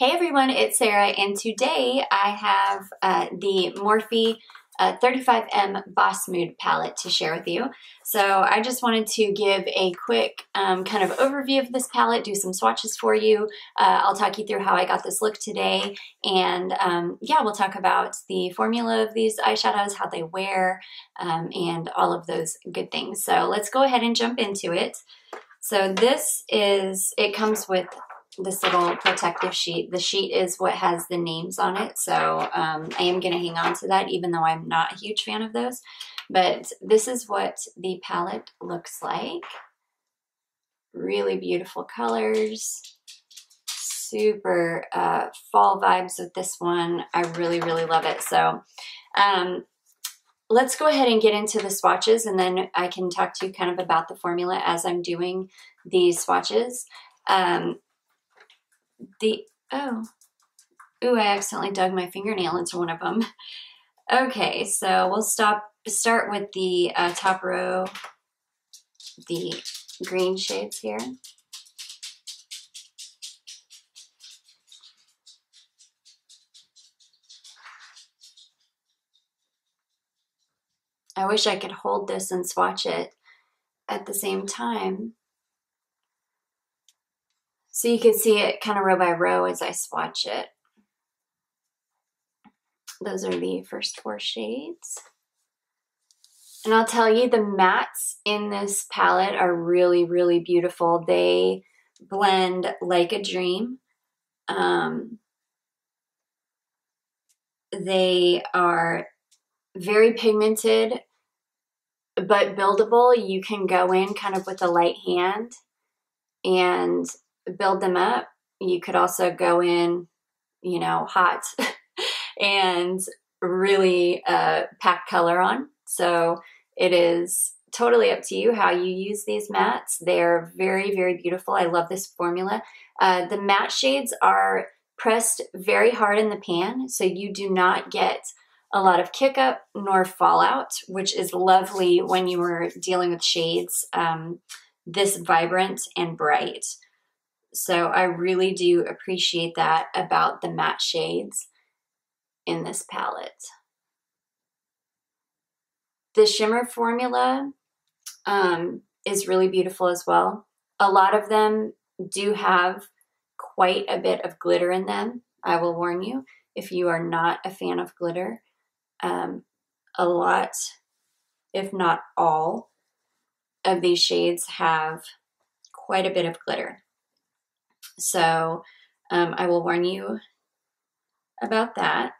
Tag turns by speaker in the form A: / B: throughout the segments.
A: Hey everyone, it's Sarah, and today I have the Morphe 35M Boss Mood palette to share with you. So I just wanted to give a quick kind of overview of this palette, do some swatches for you. I'll talk you through how I got this look today, and yeah, we'll talk about the formula of these eyeshadows, how they wear, and all of those good things. So let's go ahead and jump into it. So it comes with this little protective sheet. The sheet is what has the names on it, so I am going to hang on to that even though I'm not a huge fan of those. But this is what the palette looks like. Really beautiful colors. Super fall vibes with this one. I really, really love it. So let's go ahead and get into the swatches, and then I can talk to you kind of about the formula as I'm doing these swatches. I accidentally dug my fingernail into one of them. Okay, so we'll start with the top row, the green shades here. I wish I could hold this and swatch it at the same time, so you can see it kind of row by row as I swatch it. Those are the first four shades. And I'll tell you, the mattes in this palette are really, really beautiful. They blend like a dream. They are very pigmented, but buildable. You can go in kind of with a light hand and build them up. You could also go in, you know, hot and really pack color on. So it is totally up to you how you use these mattes. They're very, very beautiful. I love this formula. The matte shades are pressed very hard in the pan, so you do not get a lot of kick up nor fallout, which is lovely when you are dealing with shades this vibrant and bright. So I really do appreciate that about the matte shades in this palette. The shimmer formula is really beautiful as well. A lot of them do have quite a bit of glitter in them. I will warn you, if you are not a fan of glitter, a lot, if not all, of these shades have quite a bit of glitter. So I will warn you about that.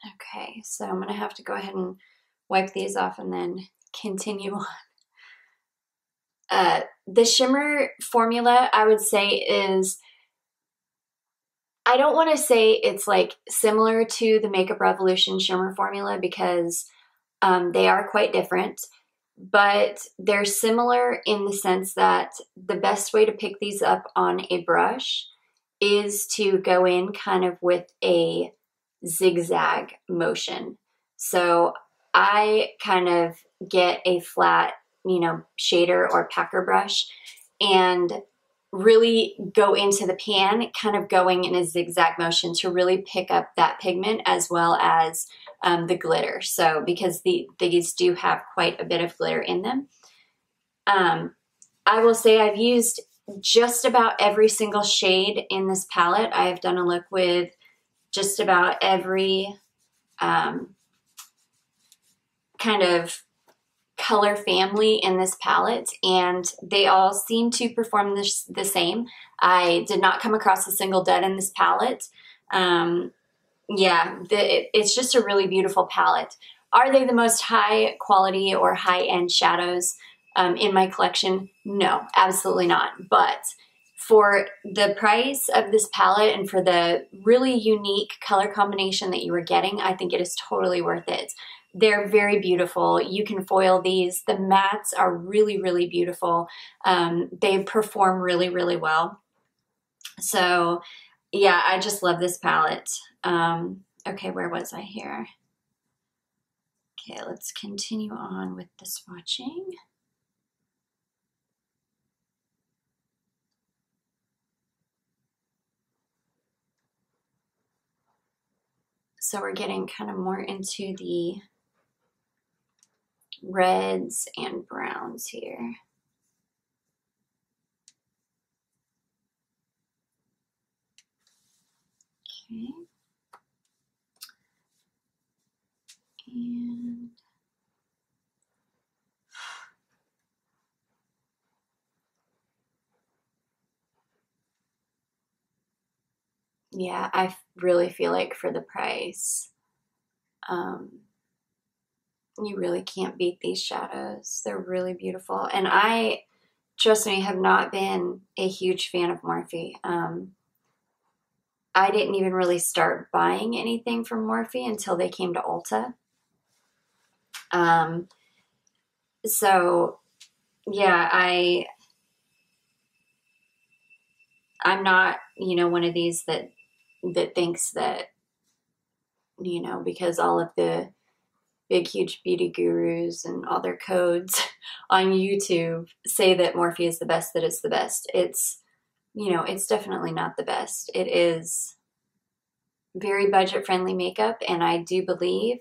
A: Okay, so I'm going to have to go ahead and wipe these off and then continue on. The shimmer formula, I would say, is, I don't want to say it's like similar to the Makeup Revolution shimmer formula, because they are quite different, but they're similar in the sense that the best way to pick these up on a brush is to go in kind of with a zigzag motion. So I kind of get a flat, you know, shader or packer brush and really go into the pan, kind of going in a zigzag motion to really pick up that pigment as well as the glitter. So because these do have quite a bit of glitter in them. I will say I've used just about every single shade in this palette. I've done a look with just about every kind of color family in this palette, and they all seem to perform the same. I did not come across a single dud in this palette. Yeah, it's just a really beautiful palette. Are they the most high quality or high-end shadows in my collection? No, absolutely not. But for the price of this palette and for the really unique color combination that you were getting, I think it is totally worth it. They're very beautiful. You can foil these. The mattes are really, really beautiful. They perform really, really well. So yeah, I just love this palette. Okay, where was I here? Okay, let's continue on with the swatching. So we're getting kind of more into the reds and browns here. Okay. And yeah, I really feel like for the price, you really can't beat these shadows. They're really beautiful. And I, trust me, have not been a huge fan of Morphe. I didn't even really start buying anything from Morphe until they came to Ulta. So yeah, I'm not, one of these that thinks that, because all of the big, huge beauty gurus and all their codes on YouTube say that Morphe is the best, that it's the best. It's, it's definitely not the best. It is very budget-friendly makeup, and I do believe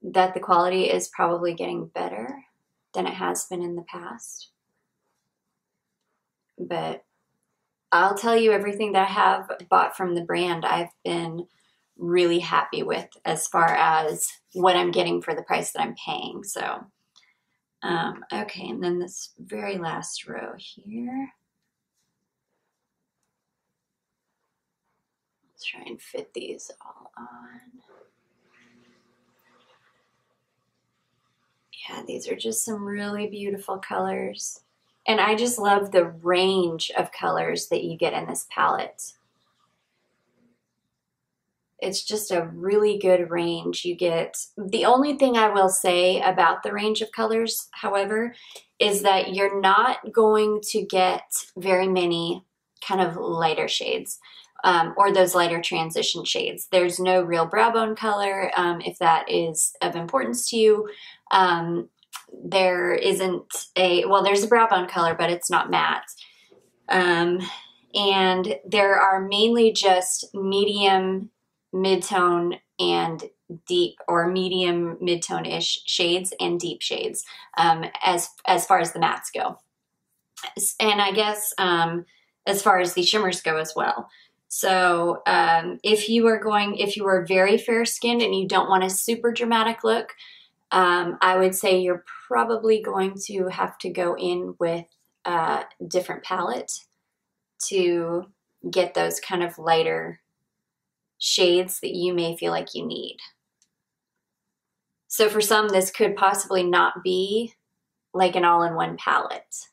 A: that the quality is probably getting better than it has been in the past. But I'll tell you, everything that I have bought from the brand, I've been really happy with as far as what I'm getting for the price that I'm paying. So, okay, and then this very last row here. Let's try and fit these all on. Yeah, these are just some really beautiful colors. And I just love the range of colors that you get in this palette. It's just a really good range. You get, the only thing I will say about the range of colors, however, is that you're not going to get very many kind of lighter shades, or those lighter transition shades. There's no real brow bone color, if that is of importance to you. There isn't well, there's a brow bone color, but it's not matte. And there are mainly just medium, mid-tone, and deep, or medium mid-tone-ish shades and deep shades, as far as the mattes go. And I guess as far as the shimmers go as well. So if you are very fair-skinned and you don't want a super dramatic look, I would say you're probably going to have to go in with a different palette to get those kind of lighter shades that you may feel like you need. So for some, this could possibly not be like an all-in-one palette.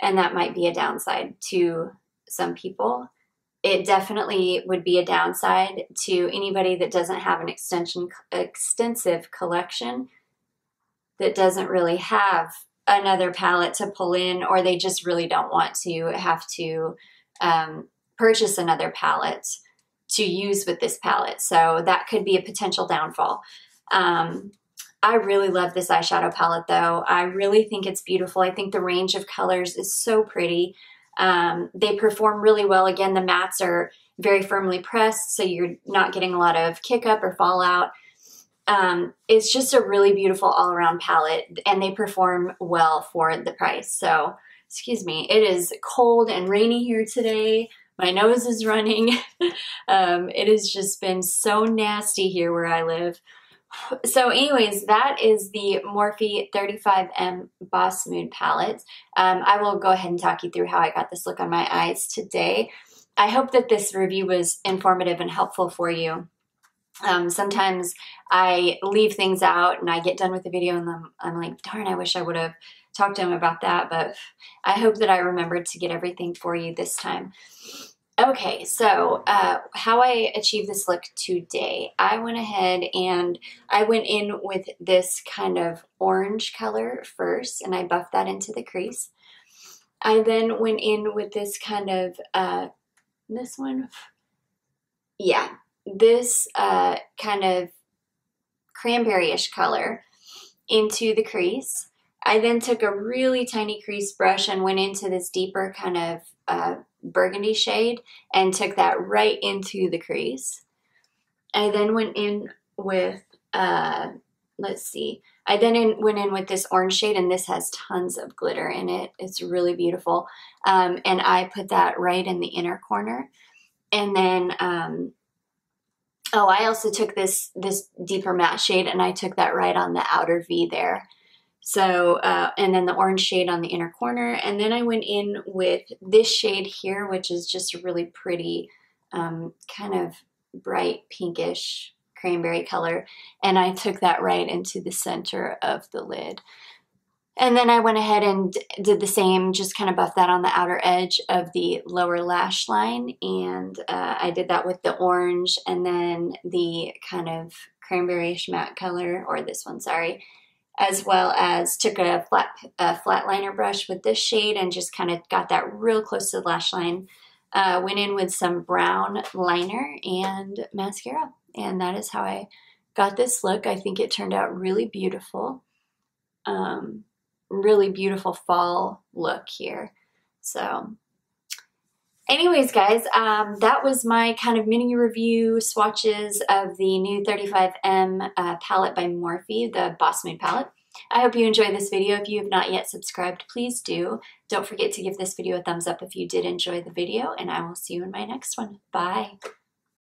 A: And that might be a downside to some people. It definitely would be a downside to anybody that doesn't have an extensive collection, that doesn't really have another palette to pull in, or they just really don't want to have to purchase another palette to use with this palette. So that could be a potential downfall. I really love this eyeshadow palette though. I really think it's beautiful. I think the range of colors is so pretty. They perform really well. Again, the mattes are very firmly pressed, so you're not getting a lot of kick up or fallout. It's just a really beautiful all-around palette, and they perform well for the price. So, excuse me, it is cold and rainy here today. My nose is running. It has just been so nasty here where I live. So anyways, that is the Morphe 35M Boss Mood palette. I will go ahead and talk you through how I got this look on my eyes today. I hope that this review was informative and helpful for you. Sometimes I leave things out and I get done with the video and I'm like, darn, I wish I would have talked to him about that, but I hope that I remembered to get everything for you this time. Okay, so how I achieved this look today, I went ahead and I went in with this kind of orange color first, and I buffed that into the crease. I then went in with this kind of, this one, yeah, this kind of cranberry-ish color into the crease. I then took a really tiny crease brush and went into this deeper kind of burgundy shade and took that right into the crease. I then went in with, let's see, I then went in with this orange shade, and this has tons of glitter in it. It's really beautiful. And I put that right in the inner corner. And then, oh, I also took this deeper matte shade, and I took that right on the outer V there. So, and then the orange shade on the inner corner. And then I went in with this shade here, which is just a really pretty, kind of bright pinkish cranberry color. And I took that right into the center of the lid. And then I went ahead and did the same, just kind of buffed that on the outer edge of the lower lash line. And I did that with the orange and then the kind of cranberry-ish matte color, or this one, sorry, as well as took a flat liner brush with this shade and just kind of got that real close to the lash line. Went in with some brown liner and mascara. And that is how I got this look. I think it turned out really beautiful. Really beautiful fall look here. So anyways, guys, that was my kind of mini review swatches of the new 35M palette by Morphe, the Boss Mood palette. I hope you enjoyed this video. If you have not yet subscribed, please do. Don't forget to give this video a thumbs up if you did enjoy the video, and I will see you in my next one. Bye.